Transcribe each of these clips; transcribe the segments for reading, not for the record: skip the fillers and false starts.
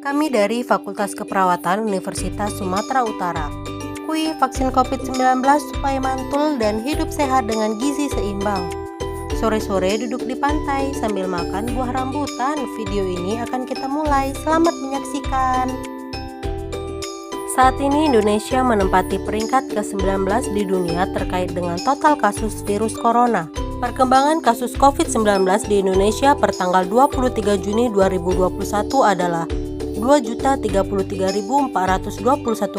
Kami dari Fakultas Keperawatan Universitas Sumatera Utara. Kui vaksin COVID-19 supaya mantul dan hidup sehat dengan gizi seimbang. Sore-sore duduk di pantai sambil makan buah rambutan. Video ini akan kita mulai. Selamat menyaksikan. Saat ini Indonesia menempati peringkat ke-19 di dunia terkait dengan total kasus virus corona. Perkembangan kasus COVID-19 di Indonesia per tanggal 23 Juni 2021 adalah 2.033.421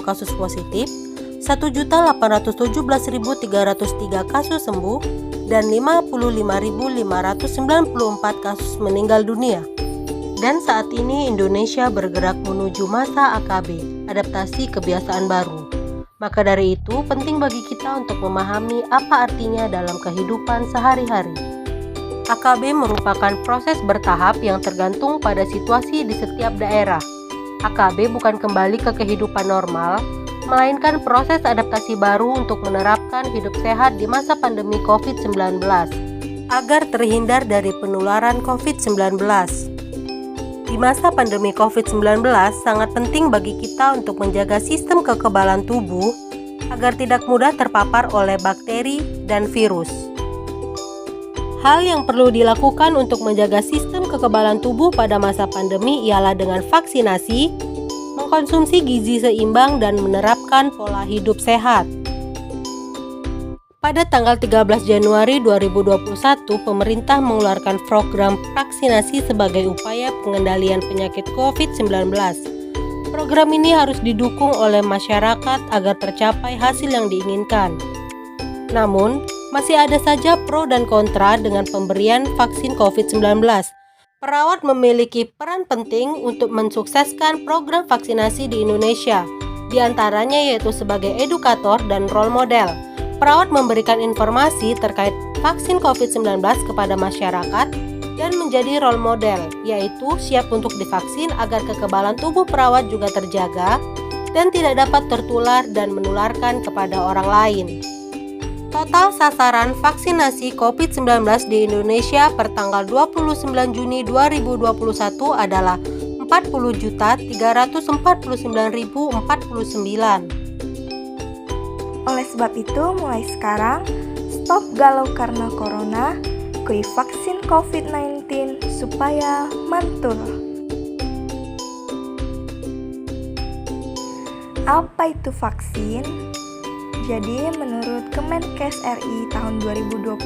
kasus positif, 1.817.303 kasus sembuh, dan 55.594 kasus meninggal dunia. Dan saat ini Indonesia bergerak menuju masa AKB, adaptasi kebiasaan baru. Maka dari itu penting bagi kita untuk memahami apa artinya dalam kehidupan sehari-hari. AKB merupakan proses bertahap yang tergantung pada situasi di setiap daerah. AKB bukan kembali ke kehidupan normal, melainkan proses adaptasi baru untuk menerapkan hidup sehat di masa pandemi COVID-19 agar terhindar dari penularan COVID-19. Di masa pandemi COVID-19, sangat penting bagi kita untuk menjaga sistem kekebalan tubuh agar tidak mudah terpapar oleh bakteri dan virus. Hal yang perlu dilakukan untuk menjaga sistem kekebalan tubuh pada masa pandemi ialah dengan vaksinasi, mengkonsumsi gizi seimbang, dan menerapkan pola hidup sehat. Pada tanggal 13 Januari 2021, pemerintah mengeluarkan program vaksinasi sebagai upaya pengendalian penyakit COVID-19. Program ini harus didukung oleh masyarakat agar tercapai hasil yang diinginkan. Namun, masih ada saja pro dan kontra dengan pemberian vaksin COVID-19. Perawat memiliki peran penting untuk mensukseskan program vaksinasi di Indonesia, di antaranya yaitu sebagai edukator dan role model. Perawat memberikan informasi terkait vaksin COVID-19 kepada masyarakat dan menjadi role model, yaitu siap untuk divaksin agar kekebalan tubuh perawat juga terjaga dan tidak dapat tertular dan menularkan kepada orang lain. Total sasaran vaksinasi COVID-19 di Indonesia per tanggal 29 Juni 2021 adalah 40.349.049. Oleh sebab itu, mulai sekarang, stop galau karena corona, kui vaksin COVID-19 supaya mantul. Apa itu vaksin? Jadi, menurut Kemenkes RI tahun 2021,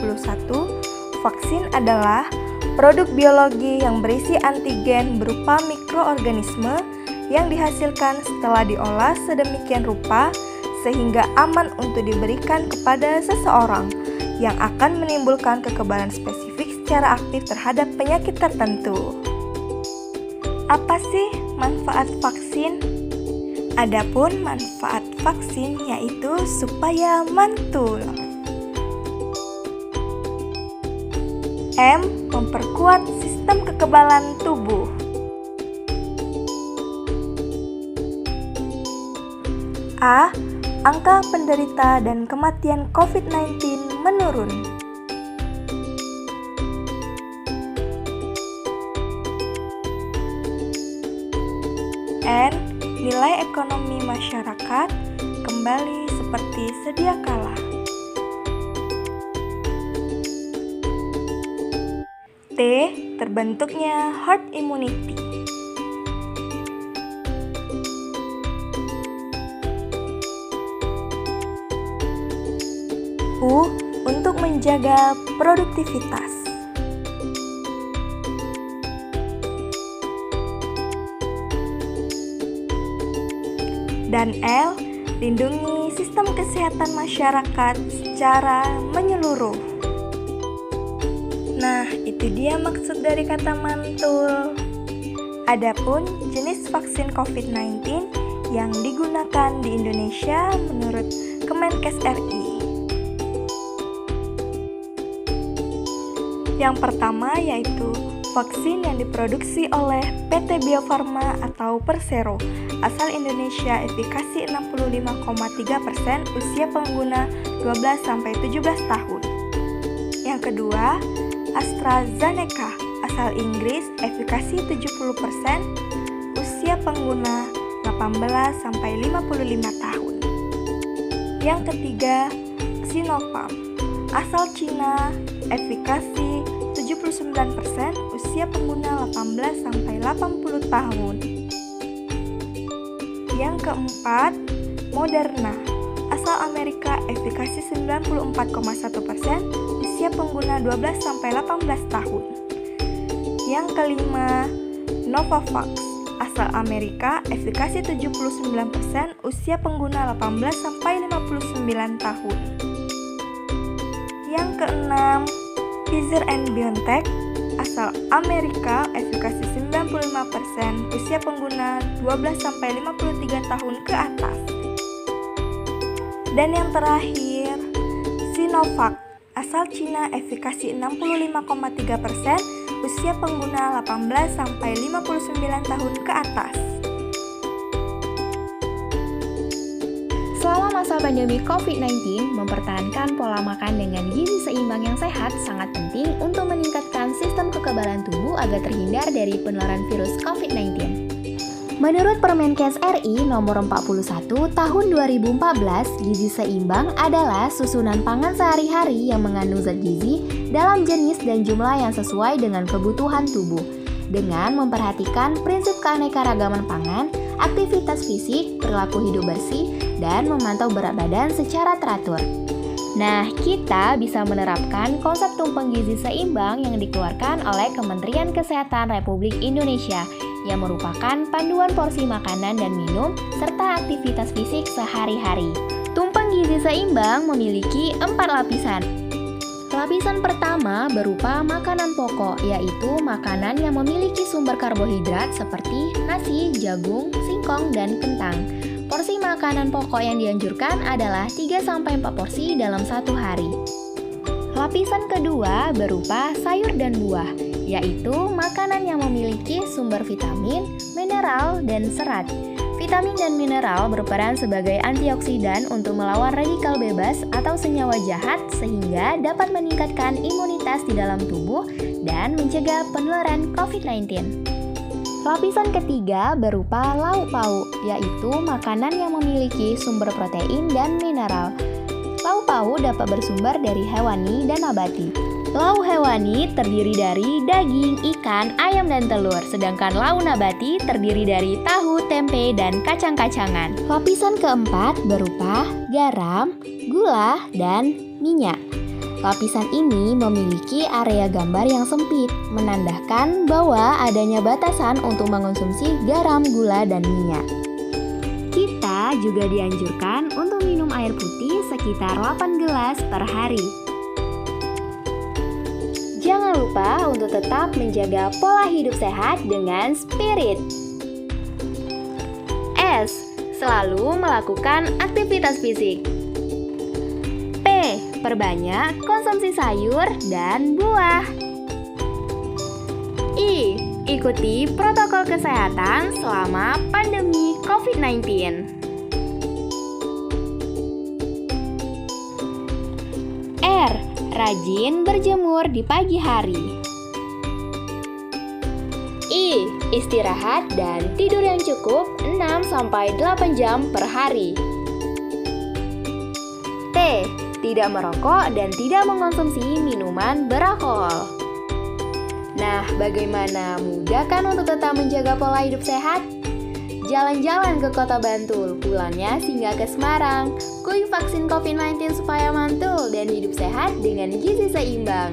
vaksin adalah produk biologi yang berisi antigen berupa mikroorganisme yang dihasilkan setelah diolah sedemikian rupa sehingga aman untuk diberikan kepada seseorang yang akan menimbulkan kekebalan spesifik secara aktif terhadap penyakit tertentu. Apa sih manfaat vaksin? Adapun manfaat vaksin yaitu supaya mantul. M. Memperkuat sistem kekebalan tubuh. A. Angka penderita dan kematian COVID-19 menurun. N. Nilai ekonomi masyarakat kembali seperti sedia kala. T. Terbentuknya herd immunity. U. Untuk menjaga produktivitas. Dan L. Lindungi sistem kesehatan masyarakat secara menyeluruh. Nah, itu dia maksud dari kata mantul. Adapun jenis vaksin COVID-19 yang digunakan di Indonesia menurut Kemenkes RI. Yang pertama yaitu vaksin yang diproduksi oleh PT Bio Farma atau Persero, asal Indonesia, efikasi 65,3%, usia pengguna 12-17 tahun. Yang kedua, AstraZeneca, asal Inggris, efikasi 70%, usia pengguna 18-55 tahun. Yang ketiga, Sinopharm, asal Cina, efikasi 79%, usia pengguna 18-80 tahun. Yang keempat, Moderna, asal Amerika, efikasi 94,1%, usia pengguna 12-18 tahun. Yang kelima, Novavax, asal Amerika, efikasi 79%, usia pengguna 18-59 tahun. Yang keenam, Pfizer&BioNTech, asal Amerika, efikasi 95%, usia pengguna 12-53 tahun ke atas. Dan yang terakhir, Sinovac, asal Cina, efikasi 65,3%, usia pengguna 18-59 tahun ke atas. Selama masa pandemi COVID-19, mempertahankan pola makan dengan gizi seimbang yang sehat sangat penting untuk meningkatkan sistem kekebalan tubuh agar terhindar dari penularan virus COVID-19. Menurut Permenkes RI nomor 41 tahun 2014, gizi seimbang adalah susunan pangan sehari-hari yang mengandung zat gizi dalam jenis dan jumlah yang sesuai dengan kebutuhan tubuh, dengan memperhatikan prinsip keanekaragaman pangan, aktivitas fisik, perilaku hidup bersih, dan memantau berat badan secara teratur. Nah, kita bisa menerapkan konsep tumpeng gizi seimbang yang dikeluarkan oleh Kementerian Kesehatan Republik Indonesia yang merupakan panduan porsi makanan dan minum serta aktivitas fisik sehari-hari. Tumpeng gizi seimbang memiliki 4 lapisan. Lapisan pertama berupa makanan pokok, yaitu makanan yang memiliki sumber karbohidrat seperti nasi, jagung, singkong, dan kentang. Porsi makanan pokok yang dianjurkan adalah 3-4 porsi dalam satu hari. Lapisan kedua berupa sayur dan buah, yaitu makanan yang memiliki sumber vitamin, mineral, dan serat. Vitamin dan mineral berperan sebagai antioksidan untuk melawan radikal bebas atau senyawa jahat sehingga dapat meningkatkan imunitas di dalam tubuh dan mencegah penularan COVID-19. Lapisan ketiga berupa lauk pauk, yaitu makanan yang memiliki sumber protein dan mineral. Lauk pauk dapat bersumber dari hewani dan nabati. Lauk hewani terdiri dari daging, ikan, ayam, dan telur, sedangkan lauk nabati terdiri dari tahu, tempe, dan kacang-kacangan. Lapisan keempat berupa garam, gula, dan minyak. Lapisan ini memiliki area gambar yang sempit, menandakan bahwa adanya batasan untuk mengonsumsi garam, gula, dan minyak. Kita juga dianjurkan untuk minum air putih sekitar 8 gelas per hari. Jangan lupa untuk tetap menjaga pola hidup sehat dengan spirit. S. Selalu melakukan aktivitas fisik. P. Perbanyak konsumsi sayur dan buah. I. Ikuti protokol kesehatan selama pandemi COVID-19. R. Rajin berjemur di pagi hari. I. Istirahat dan tidur yang cukup 6-8 jam per hari. T. Tidak merokok dan tidak mengkonsumsi minuman beralkohol. Nah, bagaimana? Mudah kan untuk tetap menjaga pola hidup sehat? Jalan-jalan ke kota Bantul, pulangnya singgah ke Semarang. Kuy vaksin COVID-19 supaya mantul dan hidup sehat dengan gizi seimbang.